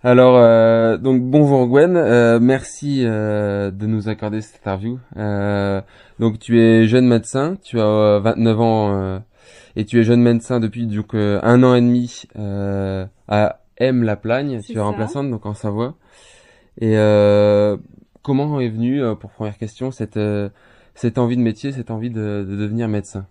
Alors, donc bonjour Gwen, merci de nous accorder cette interview. Donc tu es jeune médecin, tu as 29 ans et tu es jeune médecin depuis donc 1 an et demi à M-la-Plagne, C'est tu es ça. remplaçante donc en Savoie. Et comment est venue, pour première question, cette envie de métier, cette envie de devenir médecin?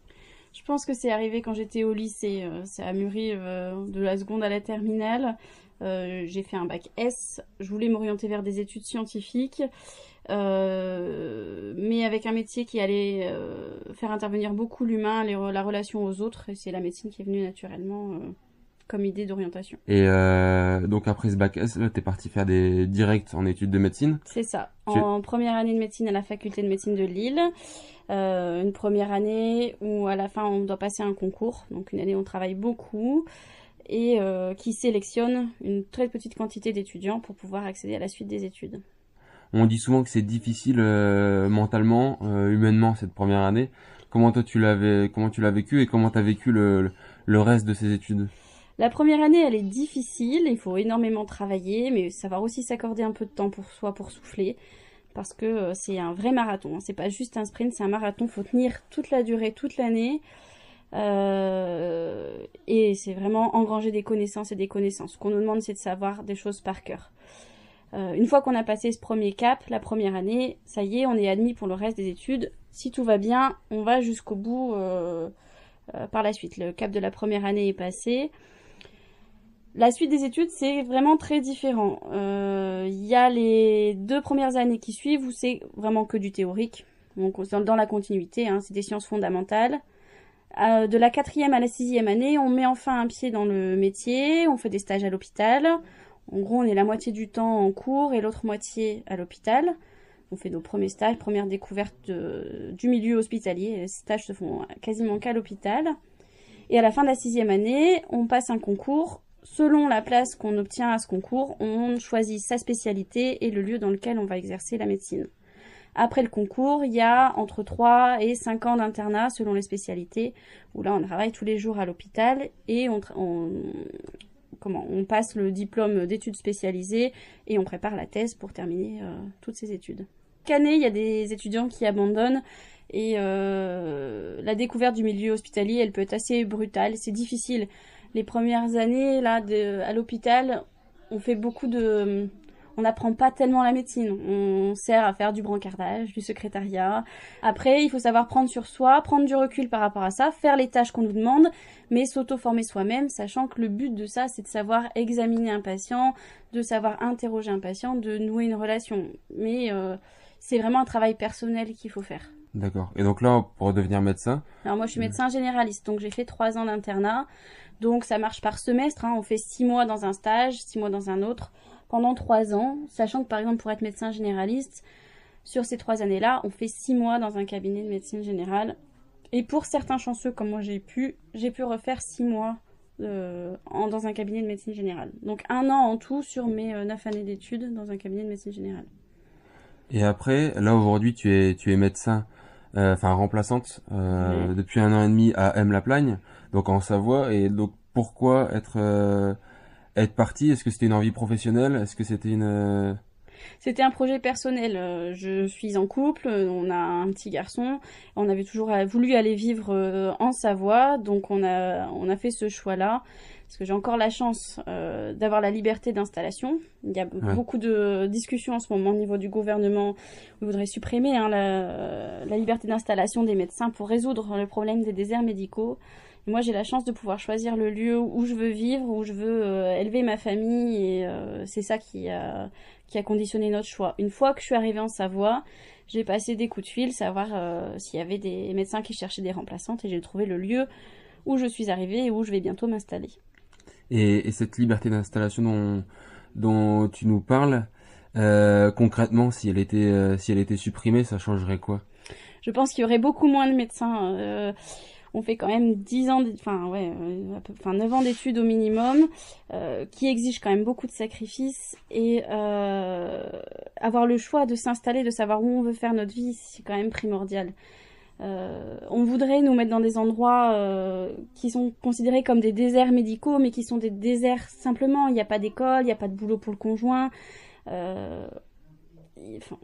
Je pense que c'est arrivé quand j'étais au lycée. Ça a mûri de la seconde à la terminale. J'ai fait un bac S. Je voulais m'orienter vers des études scientifiques, mais avec un métier qui allait faire intervenir beaucoup l'humain, la relation aux autres. Et c'est la médecine qui est venue naturellement comme idée d'orientation. Et donc après ce bac S, là, t'es parti faire des directs en études de médecine. C'est ça. Tu, En première année de médecine à la faculté de médecine de Lille, une première année où à la fin on doit passer un concours, donc une année où on travaille beaucoup et qui sélectionne une très petite quantité d'étudiants pour pouvoir accéder à la suite des études. On dit souvent que c'est difficile mentalement, humainement cette première année. Comment tu l'as vécu et comment t'as vécu le reste de ces études? La première année, elle est difficile, il faut énormément travailler, mais savoir aussi s'accorder un peu de temps pour soi, pour souffler, parce que c'est un vrai marathon. Hein. C'est pas juste un sprint, c'est un marathon. Faut tenir toute la durée, toute l'année. Et c'est vraiment engranger des connaissances et des connaissances. Ce qu'on nous demande, c'est de savoir des choses par cœur. Une fois qu'on a passé ce premier cap, la première année, ça y est, on est admis pour le reste des études. Si tout va bien, on va jusqu'au bout par la suite. Le cap de la première année est passé. La suite des études, c'est vraiment très différent. Il y a les 2 premières années qui suivent où c'est vraiment que du théorique. Donc dans la continuité, hein, c'est des sciences fondamentales. De la 4e à la 6e année, on met enfin un pied dans le métier, on fait des stages à l'hôpital. En gros, on est la moitié du temps en cours et l'autre moitié à l'hôpital. On fait nos premiers stages, première découverte du milieu hospitalier. Les stages se font quasiment qu'à l'hôpital. Et à la fin de la 6e année, on passe un concours. Selon la place qu'on obtient à ce concours, on choisit sa spécialité et le lieu dans lequel on va exercer la médecine. Après le concours, il y a entre 3 et 5 ans d'internat selon les spécialités, où là on travaille tous les jours à l'hôpital et on passe le diplôme d'études spécialisées et on prépare la thèse pour terminer toutes ces études. Chaque année, il y a des étudiants qui abandonnent et la découverte du milieu hospitalier, elle peut être assez brutale, c'est difficile. Les premières années là à l'hôpital, on fait beaucoup de on n'apprend pas tellement la médecine. On sert à faire du brancardage, du secrétariat. Après, il faut savoir prendre sur soi, prendre du recul par rapport à ça, faire les tâches qu'on nous demande, mais s'auto-former soi-même, sachant que le but de ça, c'est de savoir examiner un patient, de savoir interroger un patient, de nouer une relation. Mais c'est vraiment un travail personnel qu'il faut faire. D'accord. Et donc là, pour devenir médecin, Alors moi, je suis médecin généraliste, donc j'ai fait 3 ans d'internat. Donc ça marche par semestre. Hein. On fait 6 mois dans un stage, 6 mois dans un autre, pendant 3 ans. Sachant que par exemple, pour être médecin généraliste, sur ces 3 années-là, on fait 6 mois dans un cabinet de médecine générale. Et pour certains chanceux comme moi, j'ai pu refaire 6 mois dans un cabinet de médecine générale. Donc 1 an en tout sur mes 9 années d'études dans un cabinet de médecine générale. et après, là aujourd'hui, tu es médecin, enfin remplaçante Ouais. depuis 1 an et demi à M-la-Plagne, donc en Savoie. Et donc pourquoi être parti? Est-ce que c'était une envie professionnelle? Est-ce que c'était une... C'était un projet personnel. Je suis en couple, on a un petit garçon. On avait toujours voulu aller vivre en Savoie, donc on a fait ce choix-là. Parce que j'ai encore la chance d'avoir la liberté d'installation. Il y a Ouais. beaucoup de discussions en ce moment au niveau du gouvernement. On voudrait supprimer hein, la liberté d'installation des médecins pour résoudre le problème des déserts médicaux. Et moi, j'ai la chance de pouvoir choisir le lieu où je veux vivre, où je veux élever ma famille. Et c'est ça qui a conditionné notre choix. Une fois que je suis arrivée en Savoie, j'ai passé des coups de fil, savoir s'il y avait des médecins qui cherchaient des remplaçantes et j'ai trouvé le lieu où je suis arrivée et où je vais bientôt m'installer. Et cette liberté d'installation dont tu nous parles, concrètement, si elle était supprimée, ça changerait quoi? Je pense qu'il y aurait beaucoup moins de médecins. On fait quand même 10 ans, enfin ouais, 9 ans d'études au minimum, qui exigent quand même beaucoup de sacrifices et avoir le choix de s'installer, de savoir où on veut faire notre vie, c'est quand même primordial. On voudrait nous mettre dans des endroits qui sont considérés comme des déserts médicaux, mais qui sont des déserts simplement. Il n'y a pas d'école, il n'y a pas de boulot pour le conjoint. Enfin,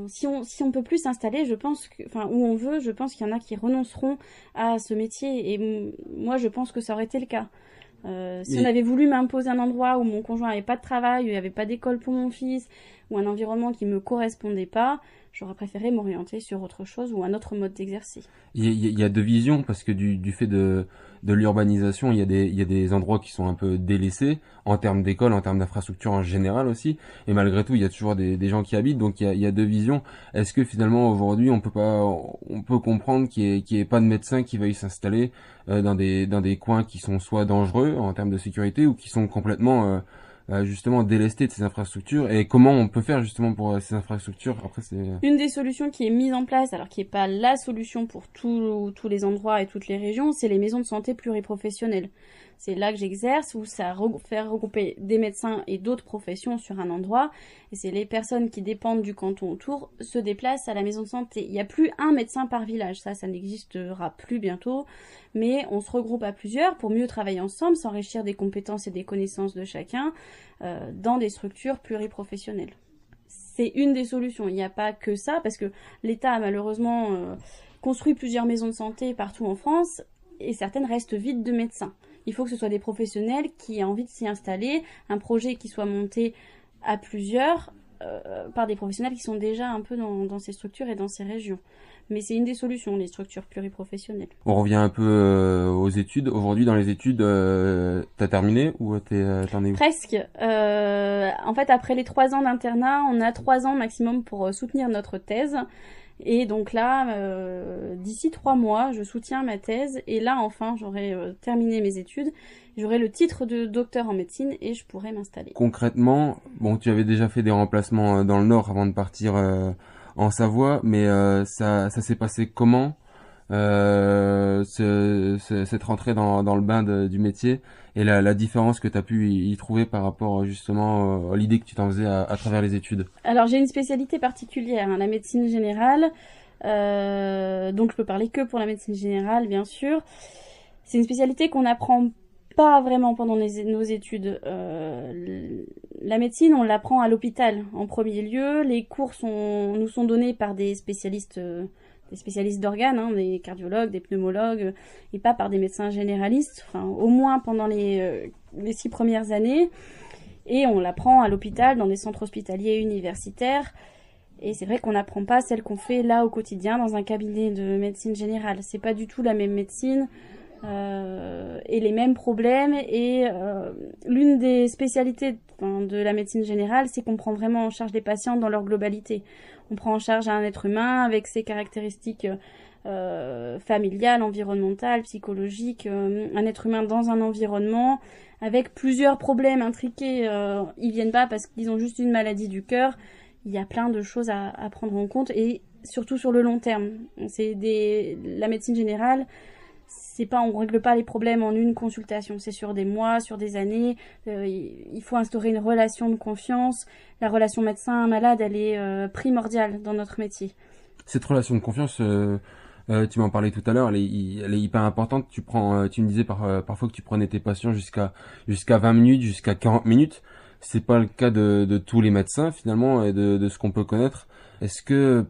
si on peut plus s'installer, je pense que, enfin, où on veut, je pense qu'il y en a qui renonceront à ce métier. Et moi, je pense que ça aurait été le cas. Si on avait voulu m'imposer un endroit où mon conjoint n'avait pas de travail, où il n'y avait pas d'école pour mon fils, ou un environnement qui me correspondait pas, j'aurais préféré m'orienter sur autre chose ou un autre mode d'exercice. Il y a deux visions parce que du fait de l'urbanisation, il y a des endroits qui sont un peu délaissés en termes d'école, en termes d'infrastructure en général aussi. Et malgré tout, il y a toujours des gens qui habitent, donc il y a deux visions. Est-ce que finalement aujourd'hui, on peut comprendre qu'il y ait pas de médecins qui veuillent s'installer dans des coins qui sont soit dangereux en termes de sécurité ou qui sont complètement justement délestés de ces infrastructures et comment on peut faire justement pour ces infrastructures après c'est Une des solutions qui est mise en place, alors qui n'est pas la solution pour tous les endroits et toutes les régions, c'est les maisons de santé pluriprofessionnelles. C'est là que j'exerce, où ça faire regrouper des médecins et d'autres professions sur un endroit. Et c'est les personnes qui dépendent du canton autour se déplacent à la maison de santé. Il n'y a plus un médecin par village, ça n'existera plus bientôt. Mais on se regroupe à plusieurs pour mieux travailler ensemble, s'enrichir des compétences et des connaissances de chacun dans des structures pluriprofessionnelles. C'est une des solutions. Il n'y a pas que ça, parce que l'État a malheureusement construit plusieurs maisons de santé partout en France, et certaines restent vides de médecins. Il faut que ce soit des professionnels qui aient envie de s'y installer, un projet qui soit monté à plusieurs par des professionnels qui sont déjà un peu dans ces structures et dans ces régions. Mais c'est une des solutions, les structures pluriprofessionnelles. on revient un peu aux études. Aujourd'hui, dans les études, t'as terminé ou t'en es où? Presque. En fait, après les 3 ans d'internat, on a 3 ans maximum pour soutenir notre thèse. Et donc là, d'ici 3 mois, je soutiens ma thèse. Et là, enfin, j'aurai terminé mes études. J'aurai le titre de docteur en médecine et je pourrai m'installer. Concrètement, bon, tu avais déjà fait des remplacements dans le Nord avant de partir en Savoie, mais ça s'est passé comment cette rentrée dans le bain du métier et la différence que tu as pu y trouver par rapport justement à l'idée que tu t'en faisais à travers les études? Alors j'ai une spécialité particulière, hein, la médecine générale, donc je peux parler que pour la médecine générale bien sûr. C'est une spécialité qu'on n'apprend pas vraiment pendant nos études. La médecine, on l'apprend à l'hôpital en premier lieu. Les cours nous sont donnés par des spécialistes d'organes, hein, des cardiologues, des pneumologues, et pas par des médecins généralistes, enfin, au moins pendant les 6 premières années. Et on l'apprend à l'hôpital, dans des centres hospitaliers universitaires. Et c'est vrai qu'on n'apprend pas celle qu'on fait là au quotidien dans un cabinet de médecine générale. C'est pas du tout la même médecine et les mêmes problèmes. Et l'une des spécialités de la médecine générale, c'est qu'on prend vraiment en charge les patients dans leur globalité. On prend en charge un être humain avec ses caractéristiques familiales, environnementales, psychologiques, un être humain dans un environnement avec plusieurs problèmes intriqués. Ils viennent pas parce qu'ils ont juste une maladie du cœur. Il y a plein de choses à prendre en compte et surtout sur le long terme. La médecine générale, on règle pas les problèmes en une consultation, c'est sur des mois, sur des années. Il faut instaurer une relation de confiance. La relation médecin-malade, elle est primordiale dans notre métier. Cette relation de confiance, tu m'en parlais tout à l'heure, elle est hyper importante. Tu me disais parfois que tu prenais tes patients jusqu'à 20 minutes, jusqu'à 40 minutes. C'est pas le cas de tous les médecins finalement et de ce qu'on peut connaître. Est-ce que,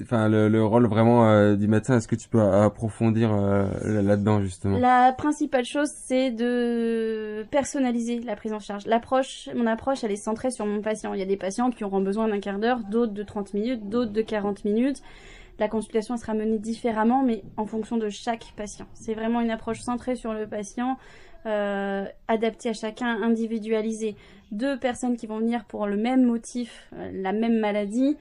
enfin, le rôle vraiment du médecin, est-ce que tu peux approfondir là-dedans justement? La principale chose, c'est de personnaliser la prise en charge. Mon approche, elle est centrée sur mon patient. Il y a des patients qui auront besoin d'un quart d'heure, d'autres de 30 minutes, d'autres de 40 minutes. La consultation sera menée différemment, mais en fonction de chaque patient. C'est vraiment une approche centrée sur le patient, adaptée à chacun, individualisée. 2 personnes qui vont venir pour le même motif, la même maladie,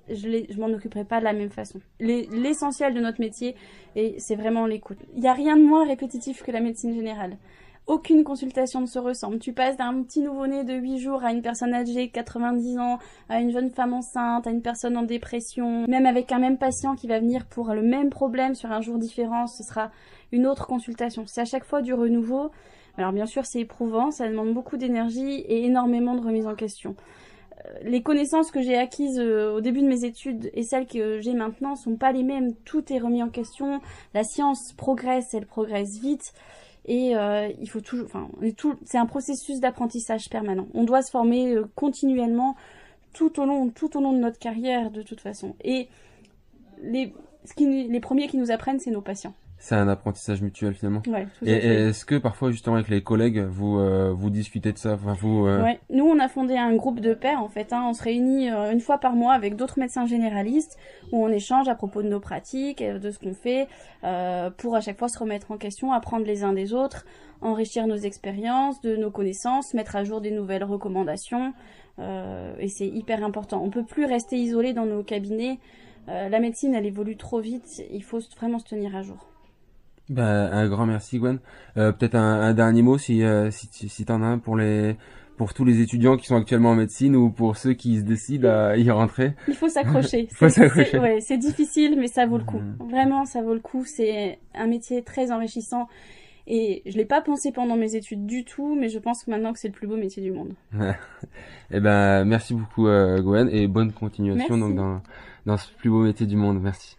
je m'en occuperai pas de la même façon. L'essentiel de notre métier, et c'est vraiment l'écoute. Il n'y a rien de moins répétitif que la médecine générale. Aucune consultation ne se ressemble. Tu passes d'un petit nouveau-né de 8 jours à une personne âgée, 90 ans, à une jeune femme enceinte, à une personne en dépression. Même avec un même patient qui va venir pour le même problème sur un jour différent, ce sera une autre consultation. C'est à chaque fois du renouveau. Alors bien sûr, c'est éprouvant, ça demande beaucoup d'énergie et énormément de remise en question. les connaissances que j'ai acquises au début de mes études et celles que j'ai maintenant sont pas les mêmes. Tout est remis en question. La science progresse, elle progresse vite. Et il faut toujours, enfin, c'est un processus d'apprentissage permanent. On doit se former continuellement tout au long de notre carrière, de toute façon. Et les premiers qui nous apprennent, c'est nos patients. C'est un apprentissage mutuel finalement. Ouais, tout Et à fait. est-ce que parfois justement avec les collègues, vous discutez de ça, enfin vous Ouais, nous on a fondé un groupe de pairs en fait. On se réunit une fois par mois avec d'autres médecins généralistes où on échange à propos de nos pratiques, de ce qu'on fait, pour à chaque fois se remettre en question, apprendre les uns des autres, enrichir nos expériences, de nos connaissances, mettre à jour des nouvelles recommandations. Et c'est hyper important. On peut plus rester isolé dans nos cabinets. La médecine, elle évolue trop vite. Il faut vraiment se tenir à jour. Bah, un grand merci Gwen. Peut-être un dernier mot si t'en as un pour tous les étudiants qui sont actuellement en médecine ou pour ceux qui se décident à y rentrer. Il faut s'accrocher. Il faut s'accrocher. Ouais, c'est difficile, mais ça vaut le coup. Mhm. Vraiment, ça vaut le coup. C'est un métier très enrichissant. Et je l'ai pas pensé pendant mes études du tout, mais je pense que maintenant que c'est le plus beau métier du monde. Eh ben merci beaucoup Gwen et bonne continuation donc Merci. dans ce plus beau métier du monde. Merci.